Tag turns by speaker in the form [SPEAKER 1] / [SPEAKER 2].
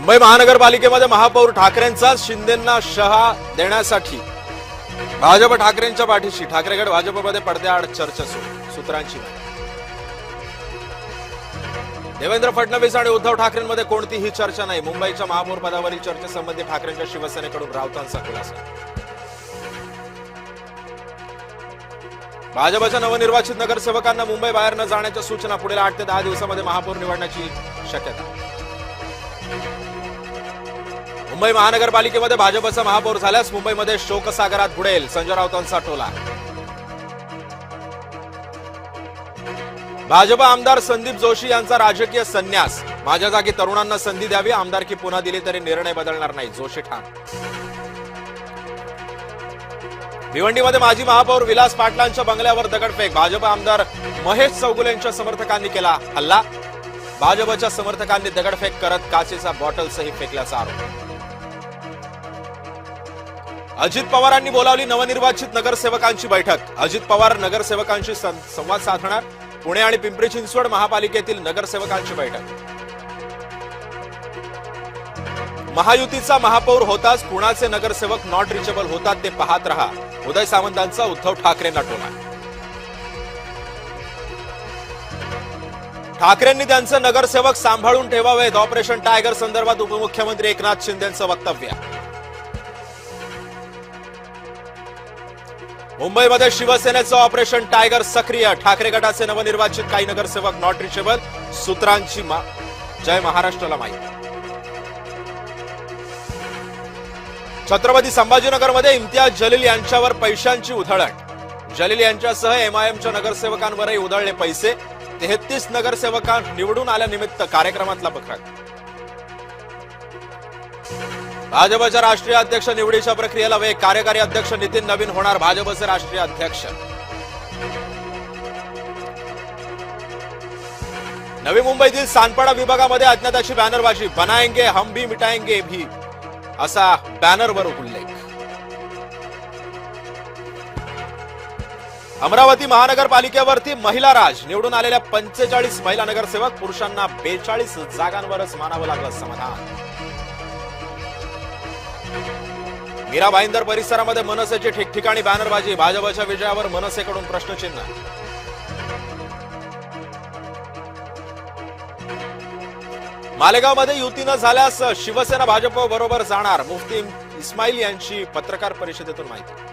[SPEAKER 1] मुंबई महानगरपालिकेमध्ये महापौर ठाकरेंचा शिंदेंना शहा देण्यासाठी भाजप ठाकरेंच्या पाठीशी, ठाकरेगड भाजपमध्ये पडद्याआड चर्चा सुरू, सूत्रांची देवेंद्र फडणवीस आणि उद्धव ठाकरेंमध्ये कोणतीही चर्चा नाही. मुंबईच्या महापौर पदावरील चर्चेसंबंधी ठाकरेंच्या शिवसेनेकडून राऊतांचा खुलासा. भाजपच्या नवनिर्वाचित नगरसेवकांना मुंबई बाहेर न जाण्याच्या सूचना. पुढील 8 ते 10 दिवसांमध्ये महापौर निवडण्याची शक्यता. मुंबई महानगरपालिकेमध्ये भाजपचा महापौर झाल्यास मुंबईमध्ये शोकसागरात बुडेल, संजय राऊतांचा टोला. भाजप आमदार संदीप जोशी यांचा राजकीय संन्यास. माझ्या जागी तरुणांना संधी द्यावी, आमदारकी पुन्हा दिली तरी निर्णय बदलणार नाही, जोशी ठाम. भिवंडीमध्ये माजी महापौर विलास पाटलांच्या बंगल्यावर दगडफेक. भाजप आमदार महेश चौगुलेंच्या समर्थकांनी केला हल्ला. भाजपच्या समर्थकांनी दगडफेक करत काचेचा बॉटलसही फेकल्याचा आरोप. अजित पवारांनी बोलावली नवनिर्वाचित नगरसेवकांची बैठक. अजित पवार नगरसेवकांशी संवाद साधणार. पुणे आणि पिंपरी चिंचवड महापालिकेतील नगरसेवकांची बैठक. महायुतीचा महापौर होताच पुण्याचे नगरसेवक नॉट रिचेबल होतात ते पाहत रहा, उदय सामंतांचा उद्धव ठाकरेंना टोला. ठाकरेंनी त्यांचे नगरसेवक सांभाळून ठेवावेत. ऑपरेशन टायगर संदर्भात उपमुख्यमंत्री एकनाथ शिंदेंचं वक्तव्य. मुंबईमध्ये शिवसेनेचं ऑपरेशन टायगर सक्रिय. ठाकरे गटाचे नवनिर्वाचित काही नगरसेवक नॉट रिचेबल, सूत्रांची जय महाराष्ट्राला माहिती. छत्रपती संभाजीनगरमध्ये इम्तियाज जलील यांच्यावर पैशांची उधळण. जलील यांच्यासह एमआयएमच्या नगरसेवकांवरही उधळले पैसे. 33 नगरसेवकां निवडून आल्यानिमित्त कार्यक्रमातला पत्रक. भाजपच्या राष्ट्रीय अध्यक्ष निवडीच्या प्रक्रियेला वेग. कार्यकारी अध्यक्ष नितीन नवीन होणार भाजपचे राष्ट्रीय अध्यक्ष. नवी मुंबईतील सानपाडा विभागामध्ये अज्ञाताची बॅनरबाजी. बनाएंगे हम भी मिटाएंगे भी असा बॅनरवर उल्लेख. अमरावती महानगरपालिकेवरती महिला राज. निवडून आलेल्या 45 महिला नगरसेवक, पुरुषांना 42 जागांवरच मानावं लागलं समाधान. मीरा भाईंदर परिसरामध्ये मनसेची ठिकठिकाणी बॅनरबाजी. भाजपच्या विजयावर मनसेकडून प्रश्नचिन्ह. मालेगावमध्ये युती न झाल्यास शिवसेना भाजप बरोबर जाणार. मुफ्ती इस्माईल यांची पत्रकार परिषदेतून माहिती.